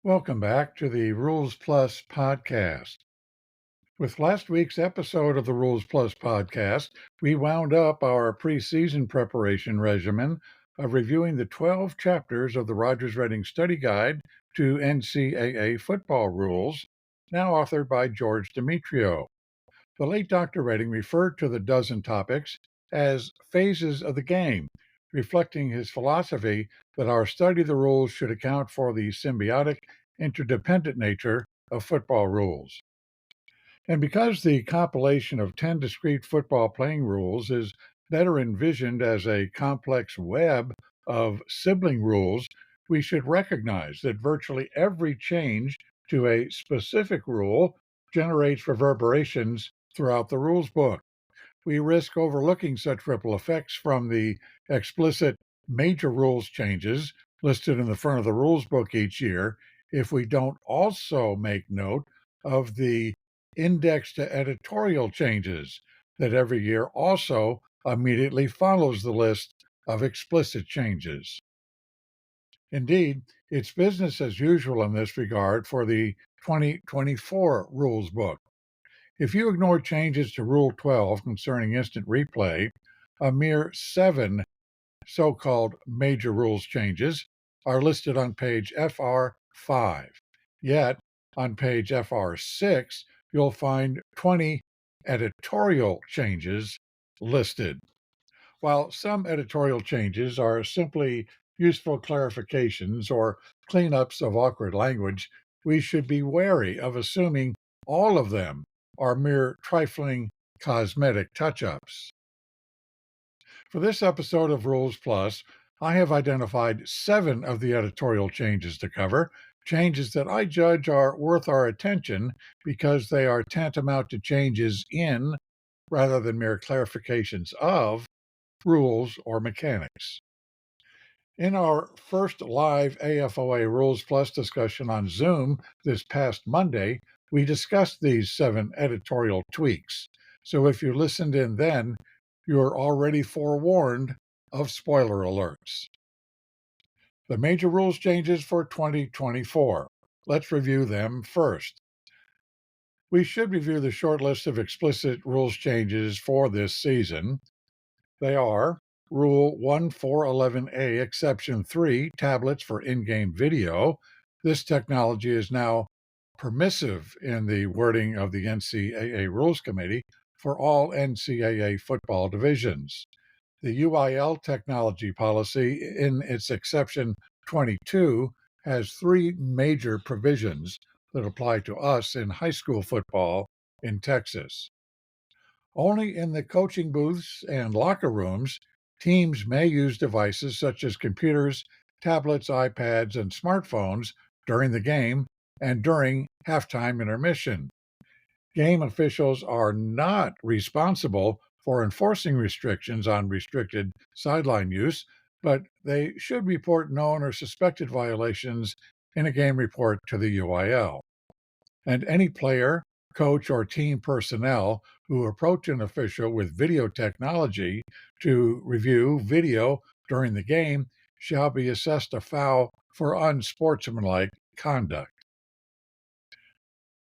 Welcome back to the Rules Plus podcast. With last week's episode of the Rules Plus podcast, we wound up our preseason preparation regimen of reviewing the 12 chapters of the Rogers Reading Study Guide to NCAA football rules, now authored by George Demetrio. The late Dr. Reading referred to the dozen topics as phases of the game, reflecting his philosophy that our study of the rules should account for the symbiotic, interdependent nature of football rules. And because the compilation of 10 discrete football playing rules is better envisioned as a complex web of sibling rules, we should recognize that virtually every change to a specific rule generates reverberations throughout the rules book. We risk overlooking such ripple effects from the explicit major rules changes listed in the front of the rules book each year if we don't also make note of the index to editorial changes that every year also immediately follows the list of explicit changes. Indeed, it's business as usual in this regard for the 2024 rules book. If you ignore changes to Rule 12 concerning instant replay, a mere 7 so called major rules changes are listed on page FR5. Yet, on page FR6, you'll find 20 editorial changes listed. While some editorial changes are simply useful clarifications or cleanups of awkward language, we should be wary of assuming all of them are mere trifling cosmetic touch ups. For this episode of Rules Plus, I have identified 7 of the editorial changes to cover, changes that I judge are worth our attention because they are tantamount to changes in, rather than mere clarifications of, rules or mechanics. In our first live AFOA Rules Plus discussion on Zoom this past Monday, we discussed these 7 editorial tweaks. So if you listened in then, you're already forewarned of spoiler alerts. The major rules changes for 2024. Let's review them first. We should review the short list of explicit rules changes for this season. They are Rule 1411A, Exception 3, tablets for in-game video. This technology is now permissive in the wording of the NCAA Rules Committee for all NCAA football divisions. The UIL technology policy in its Exception 22 has 3 major provisions that apply to us in high school football in Texas. Only in the coaching booths and locker rooms, teams may use devices such as computers, tablets, iPads, and smartphones during the game and during halftime intermission. Game officials are not responsible for enforcing restrictions on restricted sideline use, but they should report known or suspected violations in a game report to the UIL. And any player, coach, or team personnel who approach an official with video technology to review video during the game shall be assessed a foul for unsportsmanlike conduct.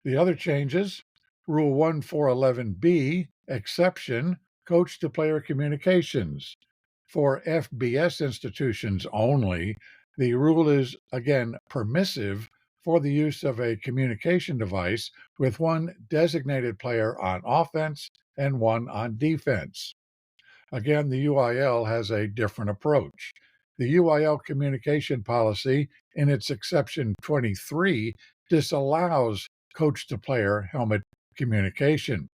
The other changes, Rule 1411B, exception, coach to player communications. For FBS institutions only, the rule is again permissive for the use of a communication device with one designated player on offense and one on defense. Again, the UIL has a different approach. The UIL communication policy, in its exception 23, disallows coach to player helmet communication.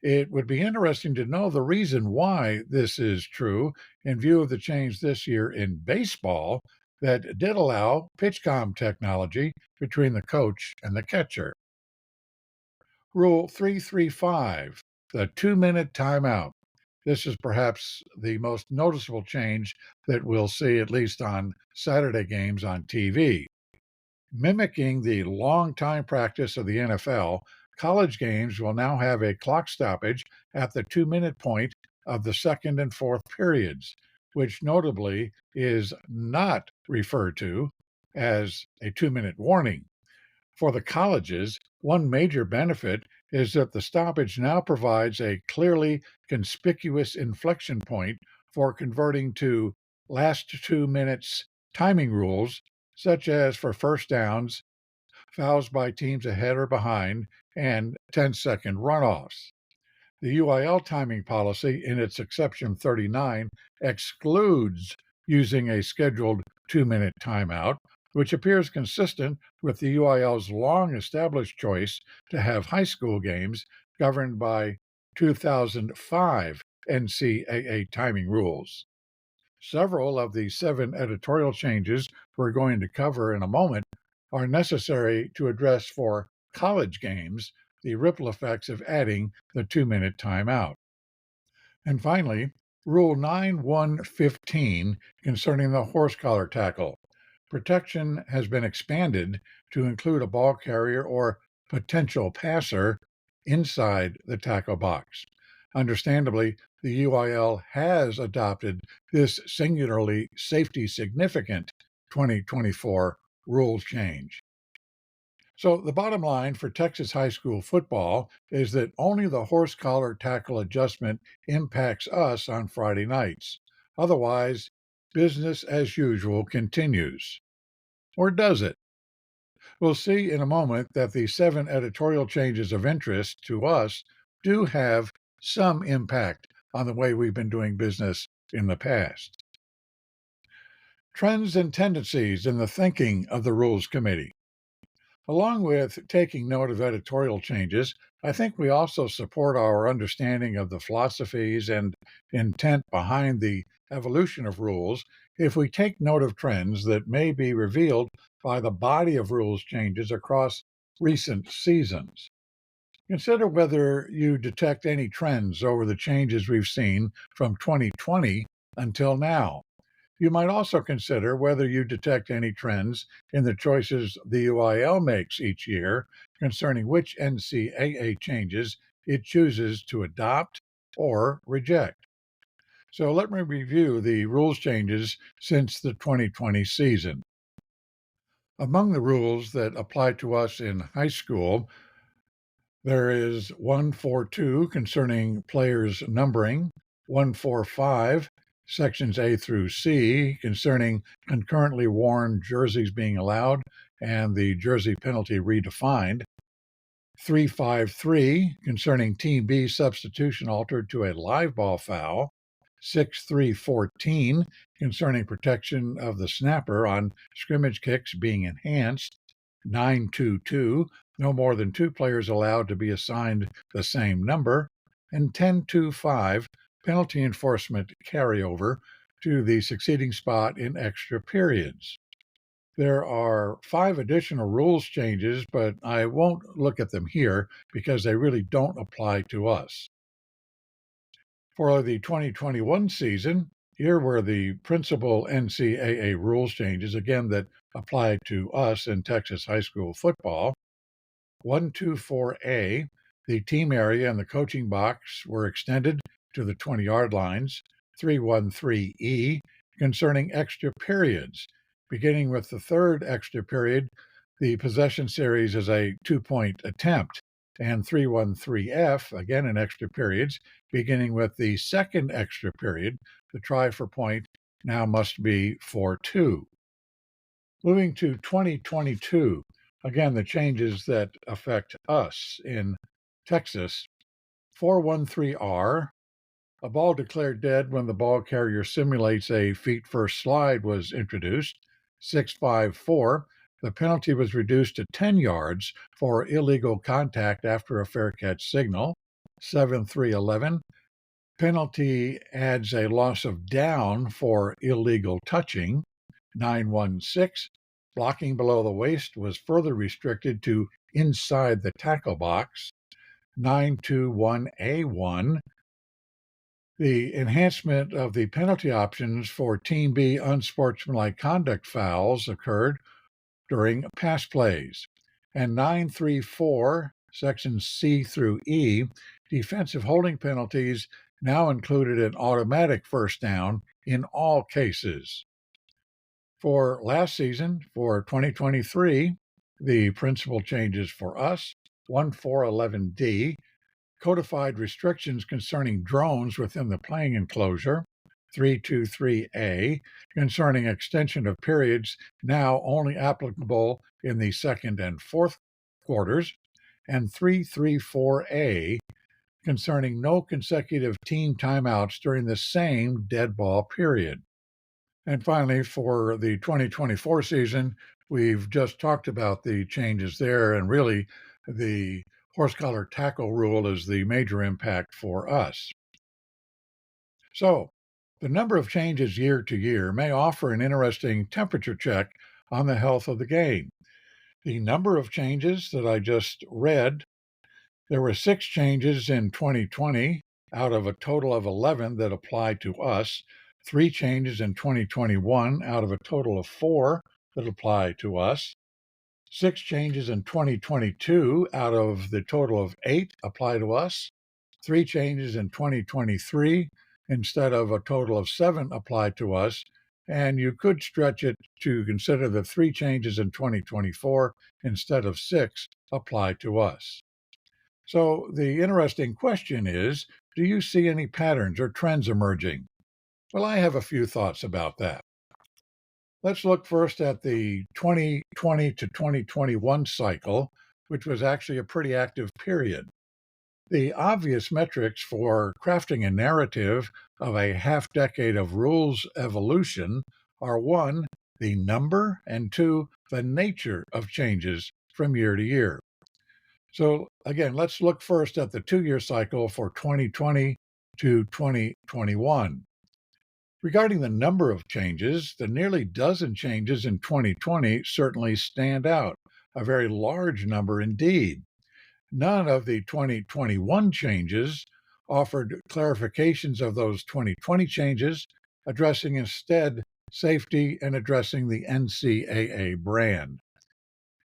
It would be interesting to know the reason why this is true in view of the change this year in baseball that did allow pitchcom technology between the coach and the catcher. Rule 335, the 2-minute timeout. This is perhaps the most noticeable change that we'll see, at least on Saturday games on TV. Mimicking the long time practice of the NFL, college games will now have a clock stoppage at the 2-minute point of the second and fourth periods, which notably is not referred to as a 2-minute warning. For the colleges, one major benefit is that the stoppage now provides a clearly conspicuous inflection point for converting to last 2 minutes timing rules, such as for first downs, fouls by teams ahead or behind, and 10-second runoffs. The UIL timing policy, in its exception 39, excludes using a scheduled 2-minute timeout, which appears consistent with the UIL's long established choice to have high school games governed by 2005 NCAA timing rules. Several of the 7 editorial changes we're going to cover in a moment are necessary to address for college games the ripple effects of adding the 2-minute timeout. And finally, Rule 9115 concerning the horse collar tackle. Protection has been expanded to include a ball carrier or potential passer inside the tackle box. Understandably, the UIL has adopted this singularly safety significant 2024 rule change. So, the bottom line for Texas high school football is that only the horse collar tackle adjustment impacts us on Friday nights. Otherwise, business as usual continues. Or does it? We'll see in a moment that the 7 editorial changes of interest to us do have some impact on the way we've been doing business in the past. Trends and tendencies in the thinking of the Rules Committee. Along with taking note of editorial changes, I think we also support our understanding of the philosophies and intent behind the evolution of rules if we take note of trends that may be revealed by the body of rules changes across recent seasons. Consider whether you detect any trends over the changes we've seen from 2020 until now. You might also consider whether you detect any trends in the choices the UIL makes each year concerning which NCAA changes it chooses to adopt or reject. So let me review the rules changes since the 2020 season. Among the rules that apply to us in high school, there is 142 concerning players' numbering, 145 sections A through C concerning concurrently worn jerseys being allowed and the jersey penalty redefined, 353 concerning Team B substitution altered to a live ball foul, 6314 concerning protection of the snapper on scrimmage kicks being enhanced, 922 no more than 2 players allowed to be assigned the same number, and 1025 penalty enforcement carryover to the succeeding spot in extra periods. There are 5 additional rules changes, but I won't look at them here because they really don't apply to us. For the 2021 season, here were the principal NCAA rules changes, again, that apply to us in Texas high school football. 124A, the team area and the coaching box were extended to the 20-yard lines. 313E, concerning extra periods. Beginning with the third extra period, the possession series is a 2-point attempt. And 313F, again in extra periods, beginning with the second extra period, the try for point now must be 4-2. Moving to 2022, again, the changes that affect us in Texas. 413R, a ball declared dead when the ball carrier simulates a feet-first slide was introduced. 654, the penalty was reduced to 10 yards for illegal contact after a fair catch signal. 7311, penalty adds a loss of down for illegal touching. 916, blocking below the waist was further restricted to inside the tackle box. 921A1, the enhancement of the penalty options for Team B unsportsmanlike conduct fouls occurred during pass plays. And 934, sections C through E, defensive holding penalties now included an automatic first down in all cases. For last season, for 2023, the principal changes for us: 1411D, codified restrictions concerning drones within the playing enclosure; 323A, concerning extension of periods now only applicable in the second and fourth quarters; and 334A, concerning no consecutive team timeouts during the same dead ball period. And finally, for the 2024 season, we've just talked about the changes there, and really the horse collar tackle rule is the major impact for us. So, the number of changes year to year may offer an interesting temperature check on the health of the game. The number of changes that I just read: there were 6 changes in 2020 out of a total of 11 that apply to us, 3 changes in 2021 out of a total of 4 that apply to us, 6 changes in 2022 out of the total of 8 apply to us, 3 changes in 2023 instead of a total of 7 apply to us, and you could stretch it to consider that 3 changes in 2024 instead of 6 apply to us. So the interesting question is, do you see any patterns or trends emerging? Well, I have a few thoughts about that. Let's look first at the 2020 to 2021 cycle, which was actually a pretty active period. The obvious metrics for crafting a narrative of a half decade of rules evolution are: 1, the number, and 2, the nature of changes from year to year. So again, let's look first at the 2-year cycle for 2020 to 2021. Regarding the number of changes, the nearly dozen changes in 2020 certainly stand out, a very large number indeed. None of the 2021 changes offered clarifications of those 2020 changes, addressing instead safety and addressing the NCAA brand.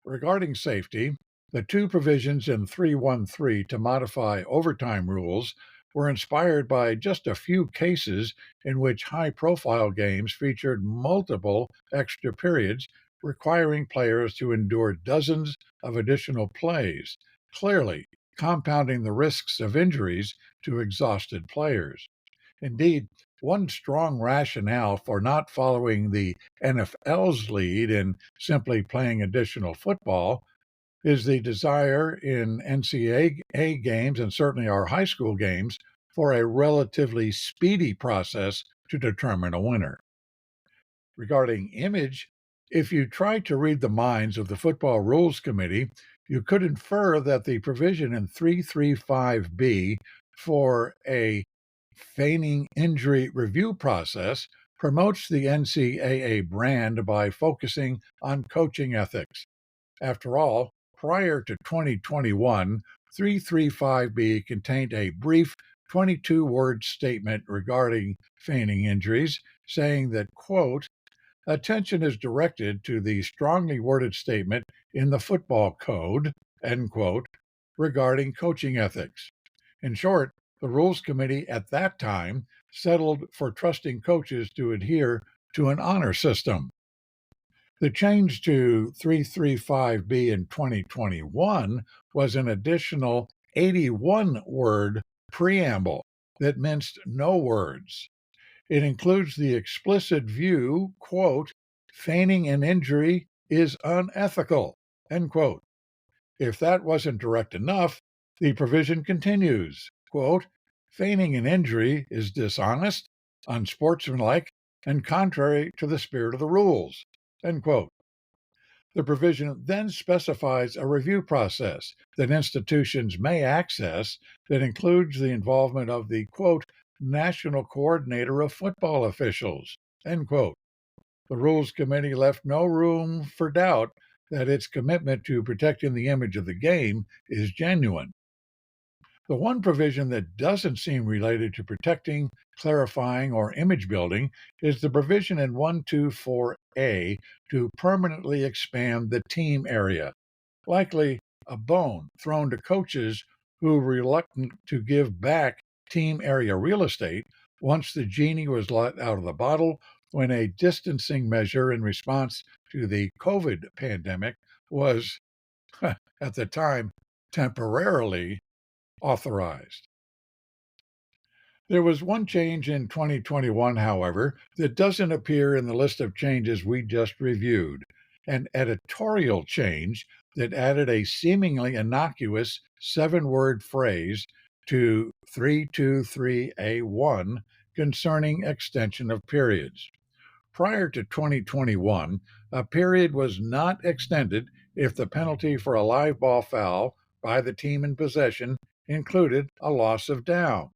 Regarding safety, the 2 provisions in 313 to modify overtime rules were inspired by just a few cases in which high-profile games featured multiple extra periods, requiring players to endure dozens of additional plays, clearly compounding the risks of injuries to exhausted players. Indeed, one strong rationale for not following the NFL's lead in simply playing additional football is the desire in NCAA games, and certainly our high school games, for a relatively speedy process to determine a winner. Regarding image, if you try to read the minds of the Football Rules Committee, you could infer that the provision in 335B for a feigning injury review process promotes the NCAA brand by focusing on coaching ethics. After all, prior to 2021, 335B contained a brief 22-word statement regarding feigning injuries, saying that, quote, attention is directed to the strongly worded statement in the football code, end quote, regarding coaching ethics. In short, the Rules Committee at that time settled for trusting coaches to adhere to an honor system. The change to 335B in 2021 was an additional 81-word preamble that minced no words. It includes the explicit view, quote, feigning an injury is unethical, end quote. If that wasn't direct enough, the provision continues, quote, feigning an injury is dishonest, unsportsmanlike, and contrary to the spirit of the rules, end quote. The provision then specifies a review process that institutions may access that includes the involvement of the, quote, national coordinator of football officials, end quote. The Rules Committee left no room for doubt that its commitment to protecting the image of the game is genuine. The one provision that doesn't seem related to protecting, clarifying, or image building is the provision in 124A to permanently expand the team area, likely a bone thrown to coaches who were reluctant to give back team area real estate once the genie was let out of the bottle when a distancing measure in response to the COVID pandemic was, at the time, temporarily authorized. There was one change in 2021, however, that doesn't appear in the list of changes we just reviewed, an editorial change that added a seemingly innocuous 7-word phrase to 323A1 concerning extension of periods. Prior to 2021, a period was not extended if the penalty for a live ball foul by the team in possession included a loss of down.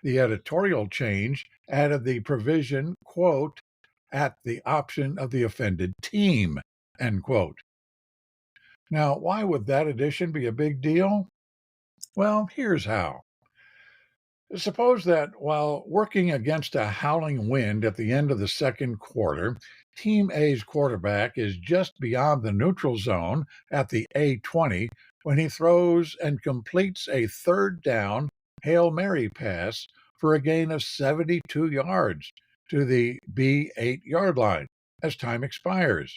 The editorial change added the provision, quote, at the option of the offended team, end quote. Now, why would that addition be a big deal? Well, here's how. Suppose that while working against a howling wind at the end of the second quarter, Team A's quarterback is just beyond the neutral zone at the A20 when he throws and completes a third down Hail Mary pass for a gain of 72 yards to the B8 yard line as time expires.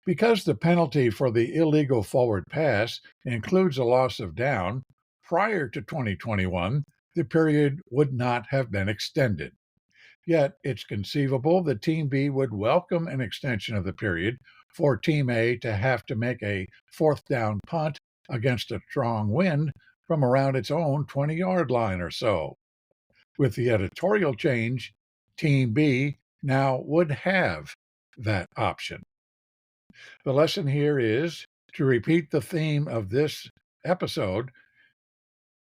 Because the penalty for the illegal forward pass includes a loss of down, prior to 2021, the period would not have been extended. Yet it's conceivable that Team B would welcome an extension of the period for Team A to have to make a fourth down punt against a strong wind from around its own 20-yard line or so. With the editorial change, Team B now would have that option. The lesson here is to repeat the theme of this episode.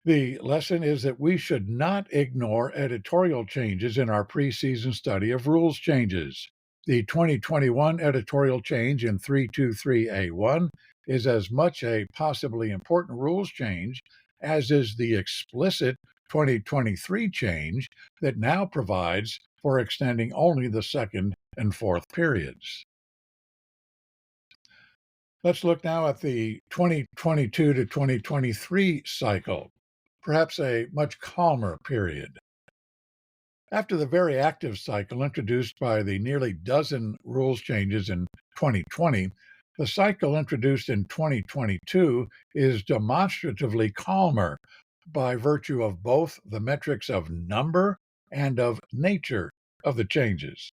The lesson is that we should not ignore editorial changes in our preseason study of rules changes. The 2021 editorial change in 323A1 is as much a possibly important rules change as is the explicit 2023 change that now provides for extending only the second and fourth periods. Let's look now at the 2022 to 2023 cycle, perhaps a much calmer period. After the very active cycle introduced by the nearly dozen rules changes in 2020, the cycle introduced in 2022 is demonstratively calmer by virtue of both the metrics of number and of nature of the changes.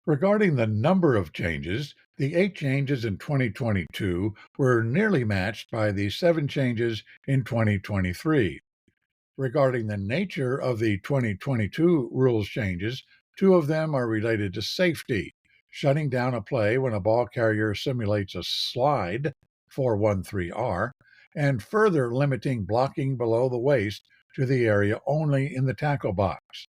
Regarding the number of changes, the 8 changes in 2022 were nearly matched by the 7 changes in 2023. Regarding the nature of the 2022 rules changes, 2 of them are related to safety, shutting down a play when a ball carrier simulates a slide, 413R, and further limiting blocking below the waist to the area only in the tackle box.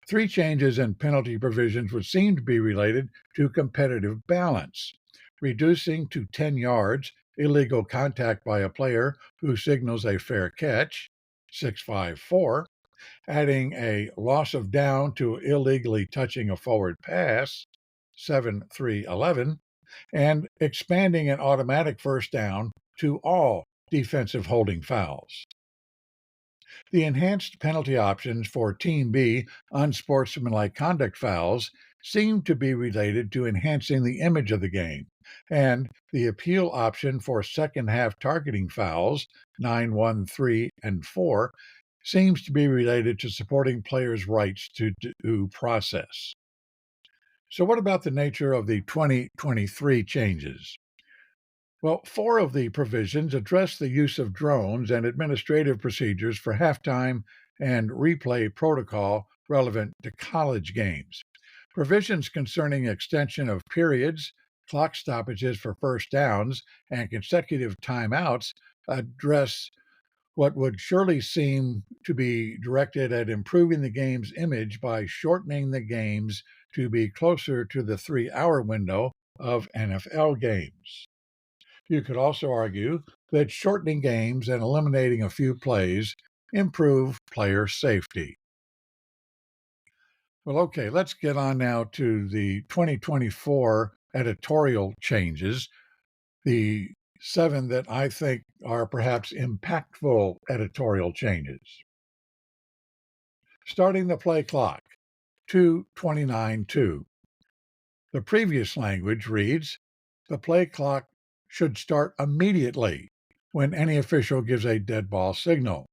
3 changes in penalty provisions would seem to be related to competitive balance, reducing to 10 yards illegal contact by a player who signals a fair catch, 654, adding a loss of down to illegally touching a forward pass, 7311, and expanding an automatic first down to all defensive holding fouls. The enhanced penalty options for Team B unsportsmanlike conduct fouls seem to be related to enhancing the image of the game, and the appeal option for second half targeting fouls, 913 and 4, seems to be related to supporting players' rights to due process. So, what about the nature of the 2023 changes? Well, 4 of the provisions address the use of drones and administrative procedures for halftime and replay protocol relevant to college games. Provisions concerning extension of periods, clock stoppages for first downs, and consecutive timeouts address what would surely seem to be directed at improving the game's image by shortening the games to be closer to the 3-hour window of NFL games. You could also argue that shortening games and eliminating a few plays improve player safety. Well, okay, let's get on now to the 2024 editorial changes, the 7 that I think are perhaps impactful editorial changes. Starting the play clock. 2:29:2. The previous language reads, the play clock should start immediately when any official gives a dead ball signal.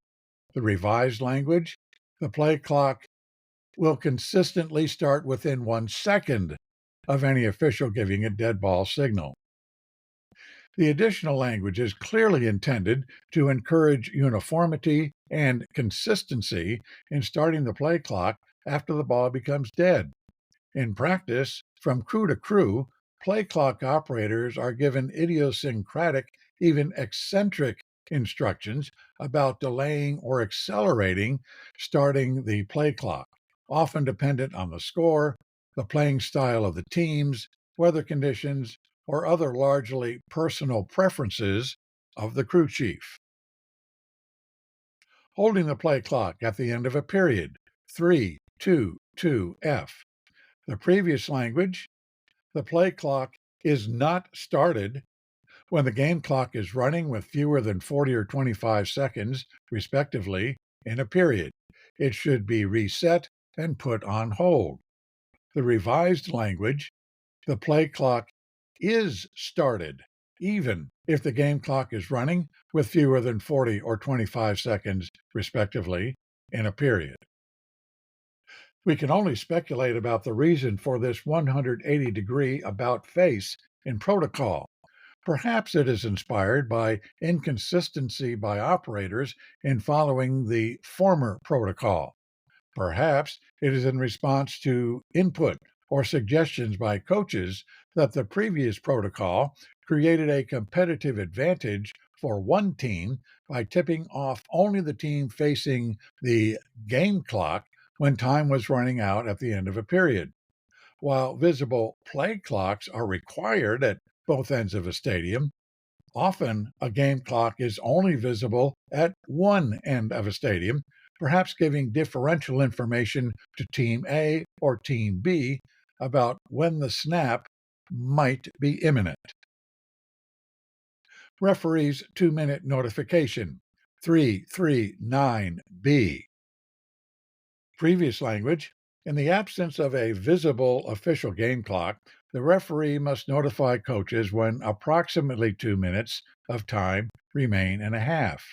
The revised language, the play clock will consistently start within 1 second of any official giving a dead ball signal. The additional language is clearly intended to encourage uniformity and consistency in starting the play clock after the ball becomes dead. In practice, from crew to crew, play clock operators are given idiosyncratic, even eccentric instructions about delaying or accelerating starting the play clock, often dependent on the score, the playing style of the teams, weather conditions, or other largely personal preferences of the crew chief. Holding the play clock at the end of a period, 3-2-2-F. The previous language, the play clock is not started when the game clock is running with fewer than 40 or 25 seconds, respectively, in a period. It should be reset and put on hold. The revised language, the play clock is started, even if the game clock is running with fewer than 40 or 25 seconds, respectively, in a period. We can only speculate about the reason for this 180-degree about face in protocol. Perhaps it is inspired by inconsistency by operators in following the former protocol. Perhaps it is in response to input or suggestions by coaches that the previous protocol created a competitive advantage for one team by tipping off only the team facing the game clock when time was running out at the end of a period. While visible play clocks are required at both ends of a stadium, often a game clock is only visible at one end of a stadium, perhaps giving differential information to Team A or Team B about when the snap might be imminent. Referee's 2-minute notification, 339B. Previous language, in the absence of a visible official game clock, the referee must notify coaches when approximately 2 minutes of time remain in a half.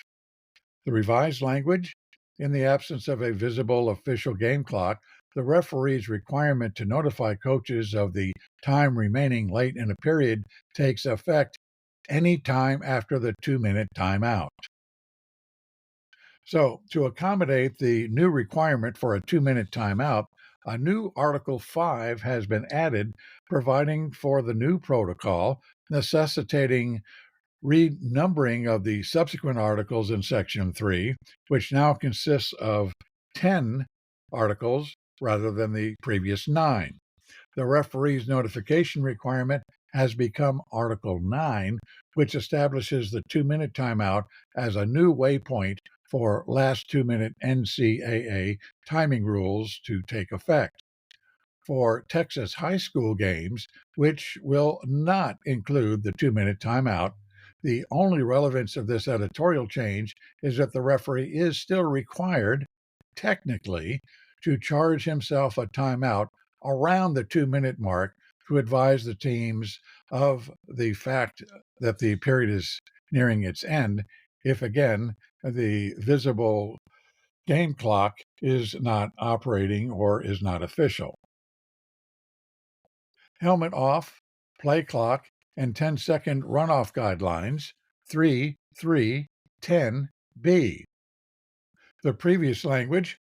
The revised language, in the absence of a visible official game clock, the referee's requirement to notify coaches of the time remaining late in a period takes effect any time after the 2-minute timeout. So, to accommodate the new requirement for a 2-minute timeout, a new Article 5 has been added, providing for the new protocol, necessitating renumbering of the subsequent articles in Section 3, which now consists of 10 articles rather than the previous 9. The referee's notification requirement has become Article 9, which establishes the 2-minute timeout as a new waypoint for last 2-minute NCAA timing rules to take effect. For Texas high school games, which will not include the 2-minute timeout, the only relevance of this editorial change is that the referee is still required, technically, to charge himself a timeout around the 2-minute mark to advise the teams of the fact that the period is nearing its end, if again the visible game clock is not operating or is not official. Helmet off, play clock, and 10-second runoff guidelines, 3.3.10b. The previous language,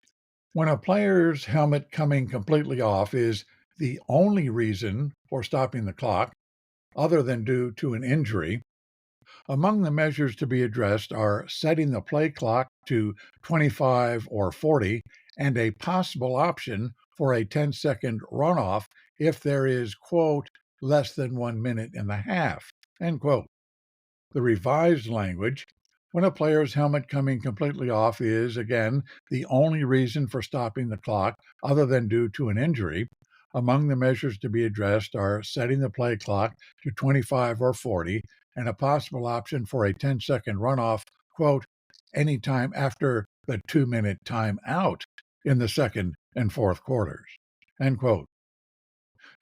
when a player's helmet coming completely off is the only reason for stopping the clock, other than due to an injury, among the measures to be addressed are setting the play clock to 25 or 40 and a possible option for a 10-second runoff if there is, quote, less than 1 minute in the half, end quote. The revised language, when a player's helmet coming completely off is, again, the only reason for stopping the clock other than due to an injury, among the measures to be addressed are setting the play clock to 25 or 40 and a possible option for a 10-second runoff, quote, anytime after the 2-minute timeout in the second and fourth quarters, End quote.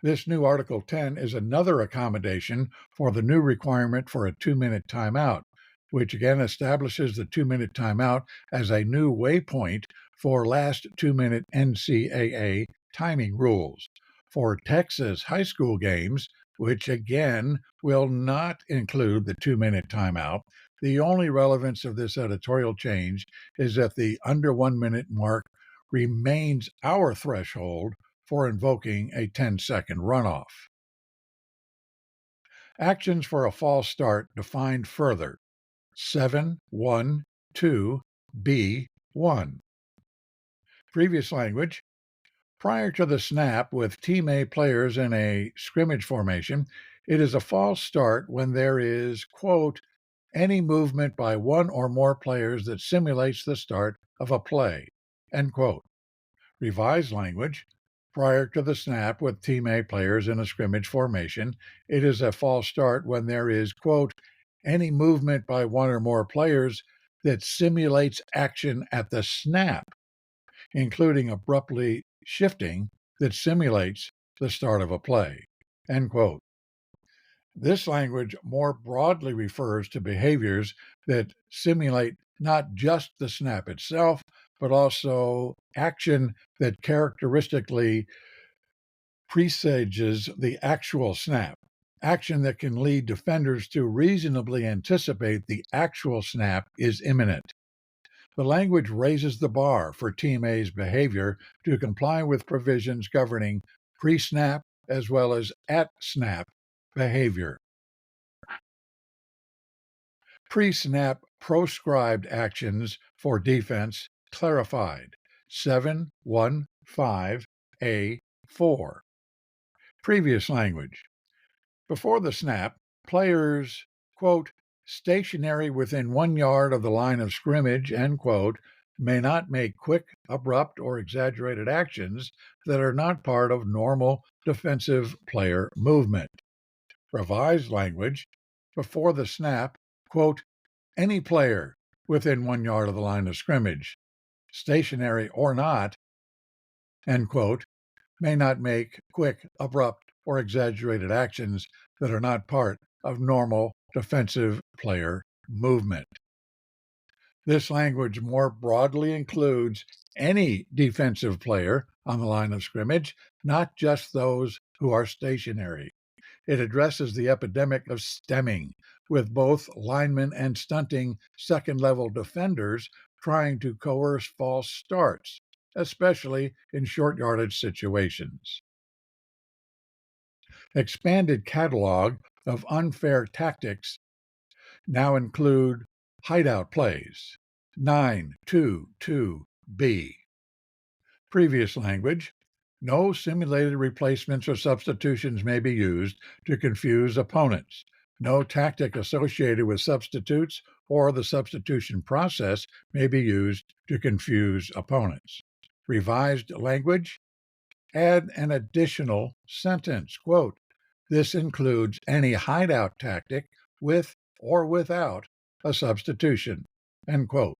This new Article 10 is another accommodation for the new requirement for a 2-minute timeout, which again establishes the 2-minute timeout as a new waypoint for last 2-minute NCAA timing rules. For Texas high school games, which again will not include the 2-minute timeout, the only relevance of this editorial change is that the under 1-minute mark remains our threshold for invoking a 10-second runoff. Actions for a false start defined further. 7-1-2-B-1. Previous language. Prior to the snap with Team A players in a scrimmage formation, it is a false start when there is, quote, any movement by one or more players that simulates the start of a play, end quote. Revised language. Prior to the snap with Team A players in a scrimmage formation, it is a false start when there is, quote, any movement by one or more players that simulates action at the snap, including abruptly shifting that simulates the start of a play, end quote. This language more broadly refers to behaviors that simulate not just the snap itself, but also action that characteristically presages the actual snap, action that can lead defenders to reasonably anticipate the actual snap is imminent. The language raises the bar for Team A's behavior to comply with provisions governing pre-snap as well as at-snap behavior. Pre-snap proscribed actions for defense clarified. 7-1-5-A-4. Previous language. Before the snap, players, quote, stationary within 1 yard of the line of scrimmage, end quote, may not make quick, abrupt, or exaggerated actions that are not part of normal defensive player movement. Revised language. Before the snap, quote, any player within 1 yard of the line of scrimmage, stationary or not, end quote, may not make quick, abrupt, or exaggerated actions that are not part of normal defensive player movement. This language more broadly includes any defensive player on the line of scrimmage, not just those who are stationary. It addresses the epidemic of stemming, with both linemen and stunting second-level defenders trying to coerce false starts, especially in short yardage situations. Expanded catalog of unfair tactics now include hideout plays. 9-2-2-B. Previous language. No simulated replacements or substitutions may be used to confuse opponents. No tactic associated with substitutes or the substitution process may be used to confuse opponents. Revised language. Add an additional sentence. Quote, this includes any hideout tactic with or without a substitution. End quote.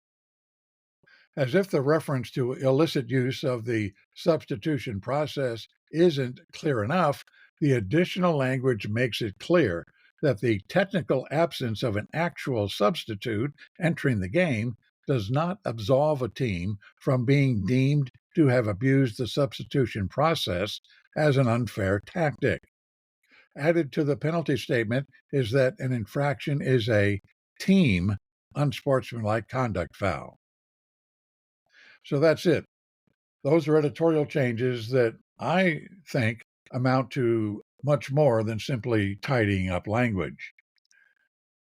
As if the reference to illicit use of the substitution process isn't clear enough, the additional language makes it clear that the technical absence of an actual substitute entering the game does not absolve a team from being deemed to have abused the substitution process as an unfair tactic. Added to the penalty statement is that an infraction is a team unsportsmanlike conduct foul. So that's it. Those are editorial changes that I think amount to much more than simply tidying up language.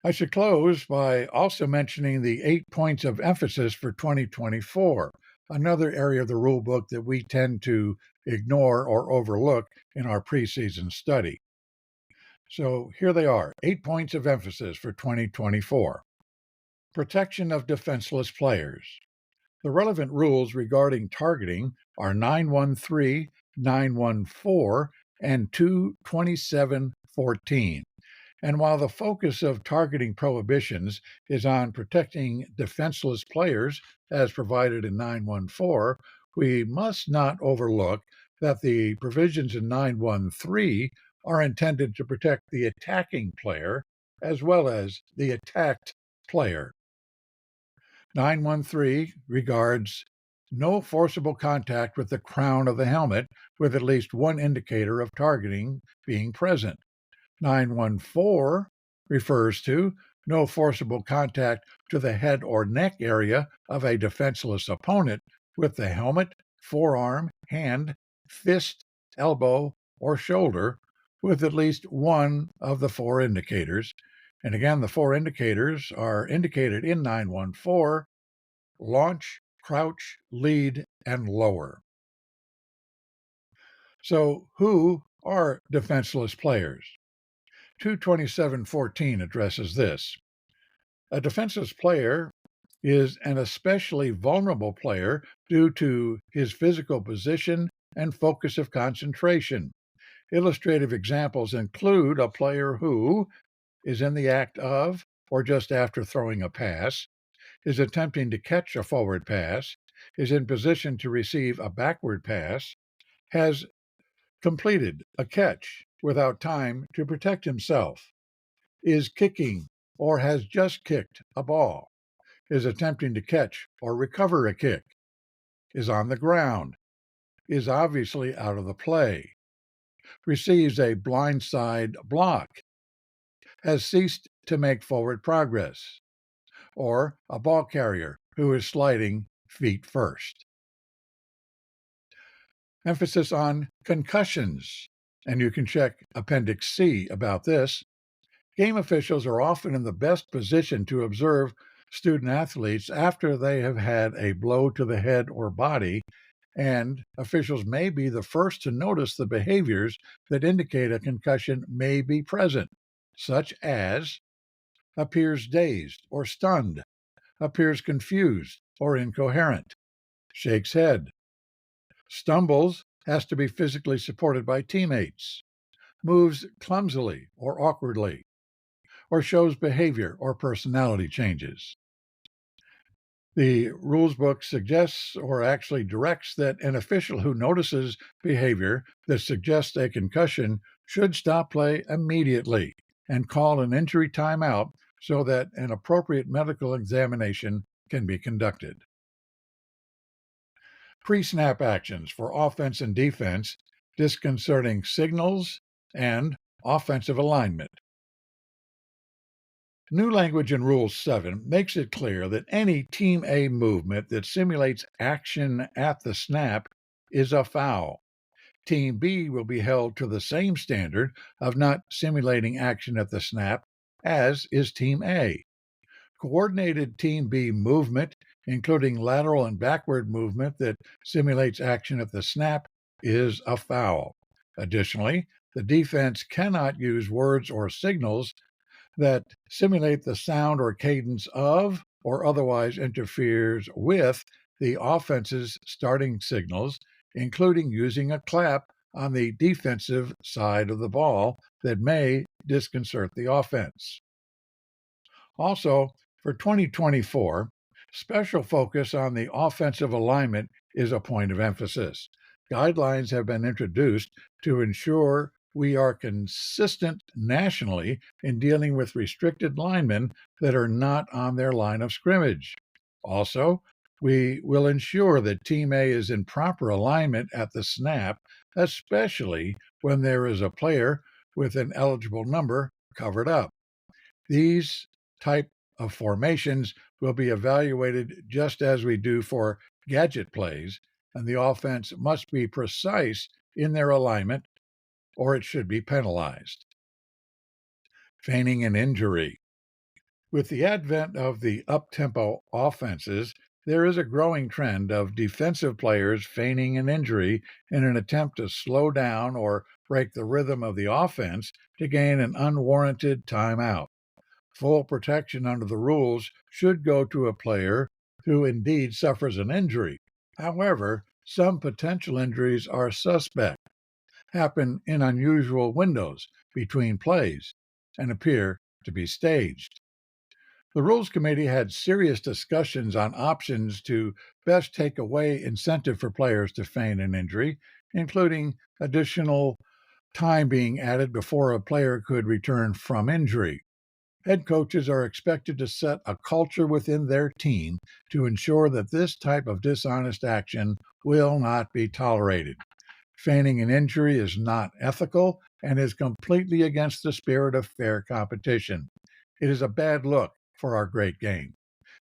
I should close by also mentioning the 8 points of emphasis for 2024, another area of the rule book that we tend to ignore or overlook in our preseason study. So here they are, 8 points of emphasis for 2024. Protection of defenseless players. The relevant rules regarding targeting are 913, 914, and 22714. And while the focus of targeting prohibitions is on protecting defenseless players, as provided in 914, we must not overlook that the provisions in 913 are intended to protect the attacking player as well as the attacked player. 913 regards no forcible contact with the crown of the helmet with at least one indicator of targeting being present. 914 refers to no forcible contact to the head or neck area of a defenseless opponent with the helmet, forearm, hand, fist, elbow, or shoulder with at least one of the four indicators. And again, the four indicators are indicated in 914: launch, crouch, lead, and lower. So, who are defenseless players? 227.14 addresses this. A defenseless player is an especially vulnerable player due to his physical position and focus of concentration. Illustrative examples include a player who is in the act of or just after throwing a pass, is attempting to catch a forward pass, is in position to receive a backward pass, has completed a catch without time to protect himself, is kicking or has just kicked a ball, is attempting to catch or recover a kick, is on the ground, is obviously out of the play, receives a blindside block, has ceased to make forward progress, or a ball carrier who is sliding feet first. Emphasis on concussions, and you can check Appendix C about this. Game officials are often in the best position to observe student athletes after they have had a blow to the head or body, and officials may be the first to notice the behaviors that indicate a concussion may be present, such as appears dazed or stunned, appears confused or incoherent, shakes head, stumbles, has to be physically supported by teammates, moves clumsily or awkwardly, or shows behavior or personality changes. The rules book suggests or actually directs that an official who notices behavior that suggests a concussion should stop play immediately and call an injury timeout so that an appropriate medical examination can be conducted. Pre-snap actions for offense and defense, disconcerting signals, and offensive alignment. New language in Rule 7 makes it clear that any Team A movement that simulates action at the snap is a foul. Team B will be held to the same standard of not simulating action at the snap as is Team A. Coordinated Team B movement, including lateral and backward movement that simulates action at the snap, is a foul. Additionally, the defense cannot use words or signals that simulate the sound or cadence of or otherwise interferes with the offense's starting signals, including using a clap on the defensive side of the ball that may disconcert the offense. Also, for 2024, special focus on the offensive alignment is a point of emphasis. Guidelines have been introduced to ensure we are consistent nationally in dealing with restricted linemen that are not on their line of scrimmage. Also, we will ensure that Team A is in proper alignment at the snap, especially when there is a player with an eligible number covered up. These type of formations will be evaluated just as we do for gadget plays, and the offense must be precise in their alignment or it should be penalized. Feigning an injury. With the advent of the up-tempo offenses, there is a growing trend of defensive players feigning an injury in an attempt to slow down or break the rhythm of the offense to gain an unwarranted timeout. Full protection under the rules should go to a player who indeed suffers an injury. However, some potential injuries are suspect, happen in unusual windows between plays, and appear to be staged. The Rules Committee had serious discussions on options to best take away incentive for players to feign an injury, including additional time being added before a player could return from injury. Head coaches are expected to set a culture within their team to ensure that this type of dishonest action will not be tolerated. Feigning an injury is not ethical and is completely against the spirit of fair competition. It is a bad look for our great game.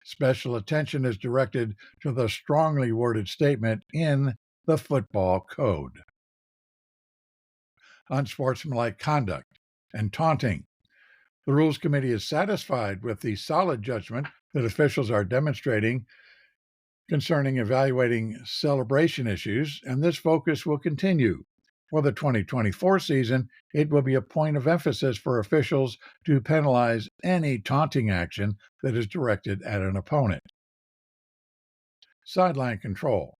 Special attention is directed to the strongly worded statement in the football code. Unsportsmanlike conduct and taunting. The Rules Committee is satisfied with the solid judgment that officials are demonstrating concerning evaluating celebration issues, and this focus will continue. For the 2024 season, it will be a point of emphasis for officials to penalize any taunting action that is directed at an opponent. Sideline control.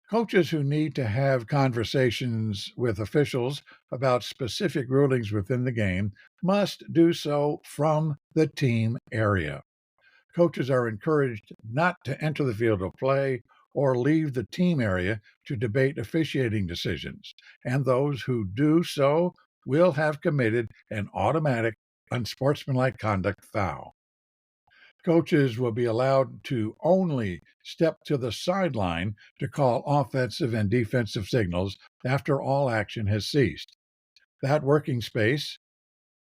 Coaches who need to have conversations with officials about specific rulings within the game must do so from the team area. Coaches are encouraged not to enter the field of play or leave the team area to debate officiating decisions, and those who do so will have committed an automatic unsportsmanlike conduct foul. Coaches will be allowed to only step to the sideline to call offensive and defensive signals after all action has ceased. That working space,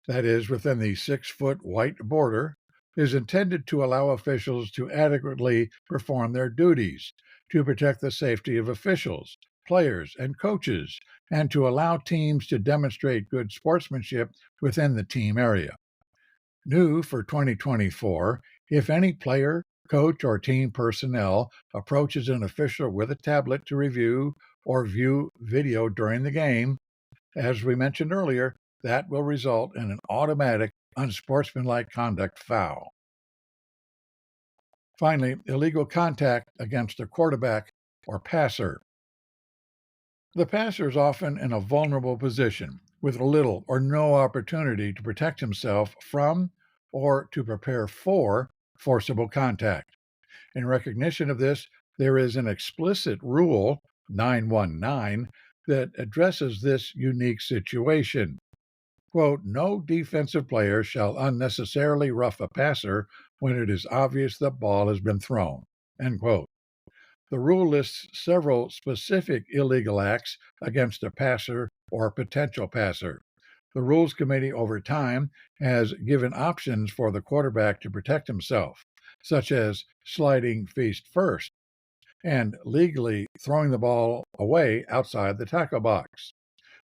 that is, within the 6-foot white border, is intended to allow officials to adequately perform their duties, to protect the safety of officials, players, and coaches, and to allow teams to demonstrate good sportsmanship within the team area. New for 2024, if any player, coach, or team personnel approaches an official with a tablet to review or view video during the game, as we mentioned earlier, that will result in an automatic unsportsmanlike conduct foul. Finally, illegal contact against a quarterback or passer. The passer is often in a vulnerable position with little or no opportunity to protect himself from or to prepare for forcible contact. In recognition of this, there is an explicit rule, 919, that addresses this unique situation. Quote, no defensive player shall unnecessarily rough a passer when it is obvious the ball has been thrown. End quote. The rule lists several specific illegal acts against a passer or potential passer. The Rules Committee over time has given options for the quarterback to protect himself, such as sliding feet first and legally throwing the ball away outside the tackle box.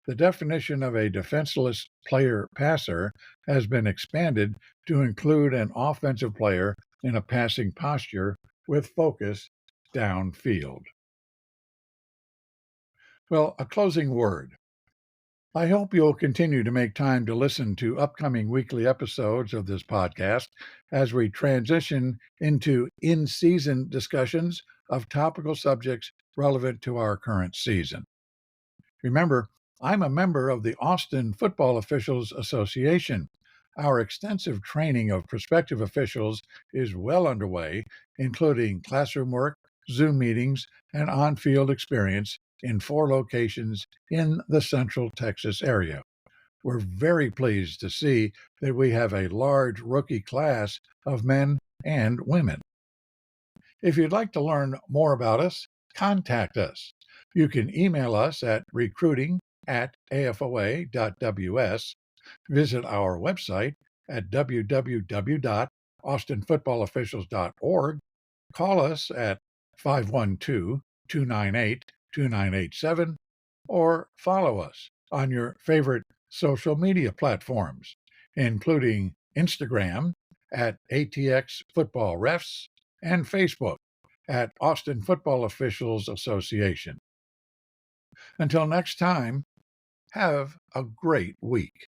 The definition of a defenseless player passer has been expanded to include an offensive player in a passing posture with focus downfield. Well, a closing word. I hope you'll continue to make time to listen to upcoming weekly episodes of this podcast as we transition into in-season discussions of topical subjects relevant to our current season. Remember, I'm a member of the Austin Football Officials Association. Our extensive training of prospective officials is well underway, including classroom work, Zoom meetings, and on-field experience in 4 locations in the Central Texas area. We're very pleased to see that we have a large rookie class of men and women. If you'd like to learn more about us, contact us. You can email us at recruiting@afoa.ws, visit our website at www.austinfootballofficials.org, call us at 512-298-2987, or follow us on your favorite social media platforms, including Instagram at ATX Football Refs and Facebook at Austin Football Officials Association. Until next time, have a great week.